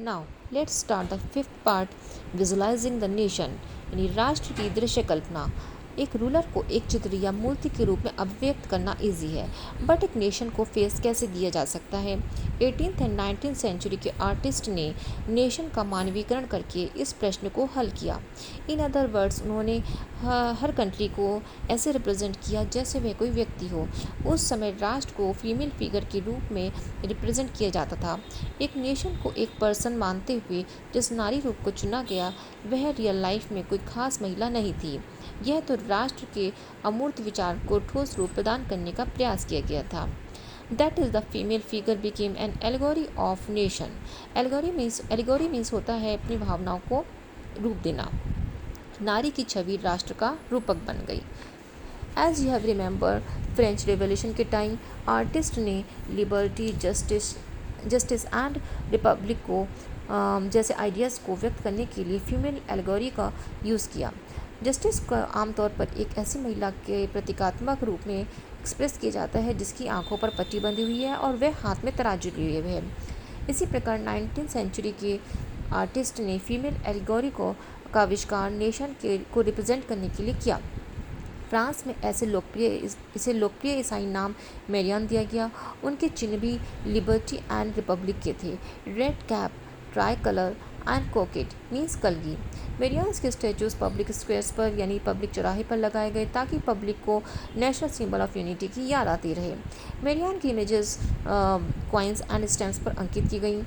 Now let's start the fifth part, visualising the nation, यानी राष्ट्र की दृश्य कल्पना। एक रूलर को एक चित्र या मूर्ति के रूप में अभिव्यक्त करना इजी है, बट एक नेशन को फेस कैसे किया जा सकता है? 18th एंड 19th सेंचुरी के आर्टिस्ट ने नेशन का मानवीकरण करके इस प्रश्न को हल किया। इन अदर वर्ड्स, उन्होंने हर कंट्री को ऐसे रिप्रेजेंट किया जैसे वह कोई व्यक्ति हो। उस समय राष्ट्र को फीमेल फिगर के रूप में रिप्रेजेंट किया जाता था। एक नेशन को एक पर्सन मानते हुए जिस नारी रूप को चुना गया, वह रियल लाइफ में कोई खास महिला नहीं थी। यह तो राष्ट्र के अमूर्त विचार को ठोस रूप प्रदान करने का प्रयास किया गया था। That is the female figure became an allegory of nation. Allegory means होता है अपनी भावनाओं को रूप देना। नारी की छवि राष्ट्र का रूपक बन गई। As you have remember, French revolution के टाइम आर्टिस्ट ने लिबर्टी, जस्टिस एंड रिपब्लिक को जैसे आइडियाज़ को व्यक्त करने के लिए फीमेल एल्गोरी का यूज़ किया। जस्टिस का आमतौर पर एक ऐसी महिला के प्रतीकात्मक रूप में एक्सप्रेस किया जाता है जिसकी आंखों पर पट्टी बंधी हुई है और वह हाथ में तराजू लिए हुए है। इसी प्रकार 19th सेंचुरी के आर्टिस्ट ने फीमेल एल्गोरी का आविष्कार नेशन को रिप्रेजेंट करने के लिए किया। फ्रांस में इसे लोकप्रिय ईसाई नाम मेरियान दिया गया। उनके चिन्ह भी लिबर्टी एंड रिपब्लिक के थे। Red cap, tricolour and cockade means कलगी। मेरियान्स के स्टैचूज पब्लिक स्क्वायर्स पर यानी पब्लिक चौराहे पर लगाए गए ताकि पब्लिक को नेशनल सिंबल ऑफ यूनिटी की याद आती रहे। मेरियान की इमेजेस कॉइन्स एंड स्टैम्प्स पर अंकित की गई।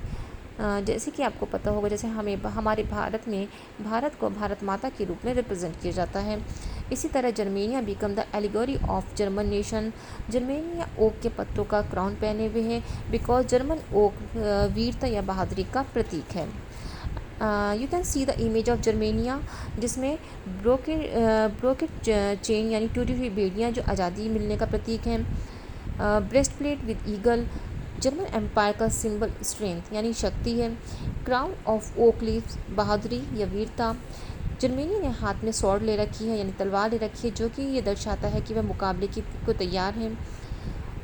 जैसे कि आपको पता होगा, जैसे हमारे भारत में भारत को भारत माता के रूप में रिप्रेजेंट किया जाता है। इसी तरह Germania become the allegory of German nation. Germania oak के पत्तों का क्राउन पहने हुए है बिकॉज जर्मन ओक वीरता या बहादुरी का प्रतीक है। You can see the image of Germania, जिसमें ब्रोकेट चेन यानी टूटी हुई बेड़ियाँ जो आज़ादी मिलने का प्रतीक है। Breast plate with eagle German empire का सिंबल स्ट्रेंथ यानी शक्ति है। क्राउन ऑफ ओक लीव्स बहादुरी या वीरता। जर्मनी ने हाथ में स्वॉर्ड ले रखी है यानी तलवार ले रखी है, जो कि ये दर्शाता है कि वह मुकाबले को तैयार है।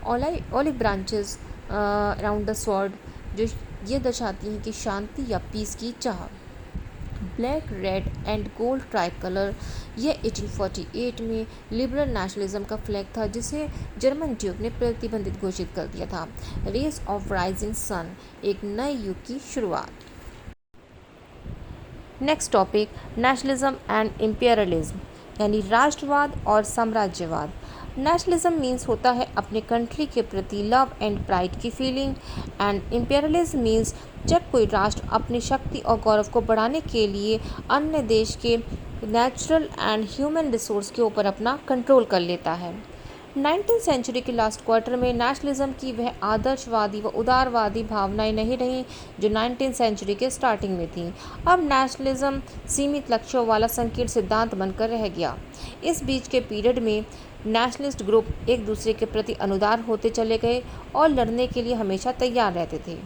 Olive branches around the sword जो ये दर्शाती हैं कि शांति या पीस की चाह। Black, red and gold try colour, यह 1848 में लिबरल नेशनलिज्म का फ्लैग था जिसे जर्मन ड्यूक ने प्रतिबंधित घोषित कर दिया था। रेस ऑफ राइजिंग सन, एक नए युग की शुरुआत। Next topic, nationalism and imperialism, यानी राष्ट्रवाद और साम्राज्यवाद। नेशनलिज्म मीन्स होता है अपने कंट्री के प्रति लव एंड प्राइड की फीलिंग, एंड इम्पेरियलिज्म मीन्स जब कोई राष्ट्र अपनी शक्ति और गौरव को बढ़ाने के लिए अन्य देश के नेचुरल एंड ह्यूमन रिसोर्स के ऊपर अपना कंट्रोल कर लेता है। 19th सेंचुरी के लास्ट क्वार्टर में नेशनलिज्म की वह आदर्शवादी व उदारवादी भावनाएं नहीं रहीं जो 19th सेंचुरी के स्टार्टिंग में थीं। अब नेशनलिज्म सीमित लक्ष्यों वाला संकीर्ण सिद्धांत बनकर रह गया। इस बीच के पीरियड में नेशनलिस्ट ग्रुप एक दूसरे के प्रति अनुदार होते चले गए और लड़ने के लिए हमेशा तैयार रहते थे।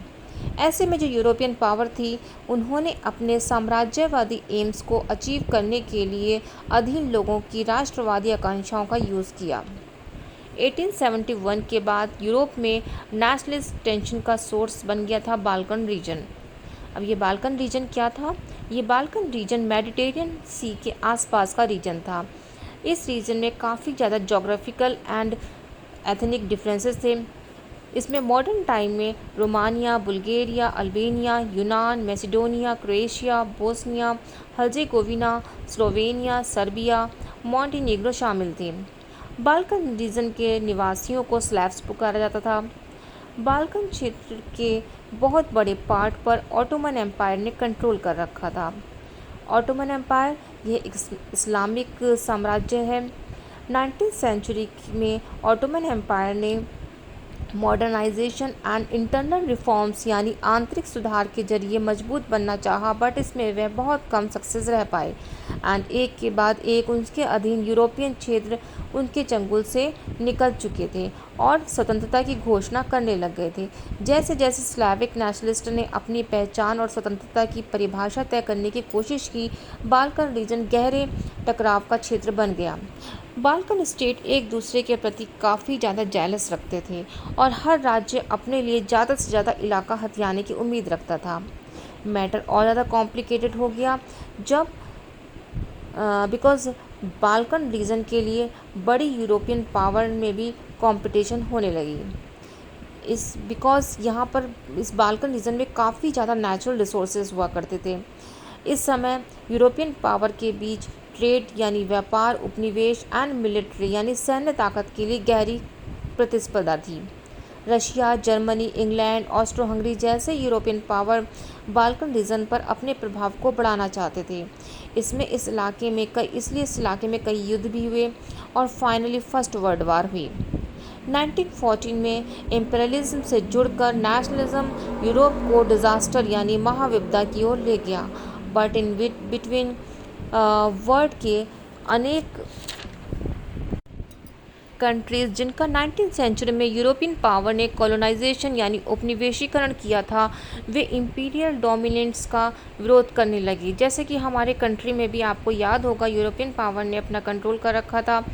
ऐसे में जो यूरोपियन पावर थी, उन्होंने अपने साम्राज्यवादी एम्स को अचीव करने के लिए अधीन लोगों की राष्ट्रवादी आकांक्षाओं का यूज़ किया। 1871 के बाद यूरोप में नेशनलिस्ट टेंशन का सोर्स बन गया था बाल्कन रीजन। अब ये बाल्कन रीजन क्या था? ये बाल्कन रीजन मेडिटेरियन सी के आसपास का रीजन था। इस रीजन में काफ़ी ज़्यादा जोग्राफिकल एंड एथनिक डिफरेंसेस थे। इसमें मॉडर्न टाइम में रोमानिया, बुल्गारिया, अल्बानिया, यूनान, Macedonia, Croatia, Bosnia, Herzegovina, Slovenia, Serbia, Montenegro शामिल थे। बाल्कन रीजन के निवासियों को स्लैव्स पुकारा जाता था। बाल्कन क्षेत्र के बहुत बड़े पार्ट पर ऑटोमन एम्पायर ने कंट्रोल कर रखा था। ऑटोमन एम्पायर यह एक इस्लामिक साम्राज्य है। 19th सेंचुरी में ऑटोमन एम्पायर ने मॉडर्नाइजेशन एंड इंटरनल रिफॉर्म्स यानी आंतरिक सुधार के जरिए मजबूत बनना चाहा, बट इसमें वह बहुत कम सक्सेस रह पाए। एंड एक के बाद एक उनके अधीन यूरोपियन क्षेत्र उनके चंगुल से निकल चुके थे और स्वतंत्रता की घोषणा करने लग गए थे। जैसे जैसे स्लाविक नेशनलिस्ट ने अपनी पहचान और स्वतंत्रता की परिभाषा तय करने की कोशिश की, बाल्कन रीजन गहरे टकराव का क्षेत्र बन गया। बाल्कन स्टेट एक दूसरे के प्रति काफ़ी ज़्यादा जेलस रखते थे और हर राज्य अपने लिए ज़्यादा से ज़्यादा इलाका हथियाने की उम्मीद रखता था। मैटर और ज़्यादा कॉम्प्लिकेटेड हो गया जब बिकॉज बाल्कन रीजन के लिए बड़ी यूरोपियन पावर में भी कंपटीशन होने लगी। इस बिकॉज यहाँ पर इस बाल्कन रीजन में काफ़ी ज़्यादा नेचुरल रिसोर्सेज हुआ करते थे। इस समय यूरोपियन पावर के बीच ट्रेड यानी व्यापार, उपनिवेश एंड मिलिट्री यानी सैन्य ताकत के लिए गहरी प्रतिस्पर्धा थी। Russia, Germany, England, Austro Hungary जैसे यूरोपियन पावर बाल्कन रीजन पर अपने प्रभाव को बढ़ाना चाहते थे। इस इलाके में कई युद्ध भी हुए और फाइनली फर्स्ट वर्ल्ड वार हुई। 1914 में इम्पेरियलिज्म से जुड़कर नेशनलिज्म यूरोप को डिजास्टर यानी महाविपदा की ओर ले गया। बट इन बिटवीन वर्ल्ड के अनेक कंट्रीज जिनका 19th सेंचुरी में यूरोपियन पावर ने कॉलोनाइजेशन यानी उपनिवेशीकरण किया था, वे इंपीरियल डोमिनेंट्स का विरोध करने लगी। जैसे कि हमारे कंट्री में भी आपको याद होगा यूरोपियन पावर ने अपना कंट्रोल कर रखा था।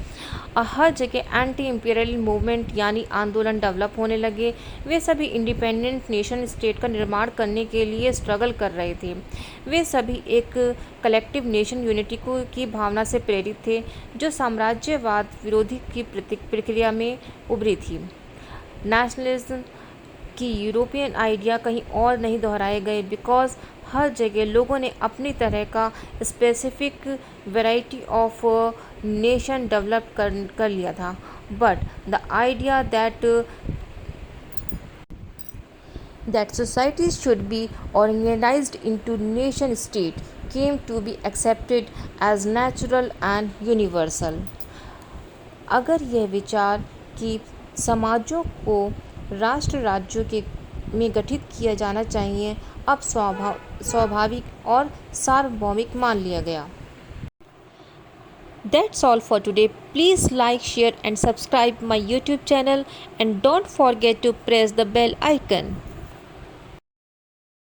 हर जगह एंटी इंपीरियल मूवमेंट यानी आंदोलन डेवलप होने लगे। वे सभी इंडिपेंडेंट नेशन स्टेट का निर्माण करने के लिए स्ट्रगल कर रहे थे। वे सभी एक कलेक्टिव नेशन यूनिटी की भावना से प्रेरित थे जो साम्राज्यवाद विरोधी की प्रक्रिया में उभरी थी। नेशनलिज्म की यूरोपियन आइडिया कहीं और नहीं दोहराए गए बिकॉज हर जगह लोगों ने अपनी तरह का specific variety of nation develop कर लिया था। But the idea that societies should be organized into nation state came to be accepted as natural and universal। अगर यह विचार कि समाजों को राष्ट्र राज्यों के में गठित किया जाना चाहिए अब स्वाभाविक और सार्वभौमिक मान लिया गया। That's all for today. Please like, share and subscribe my YouTube channel and don't forget to press the bell icon.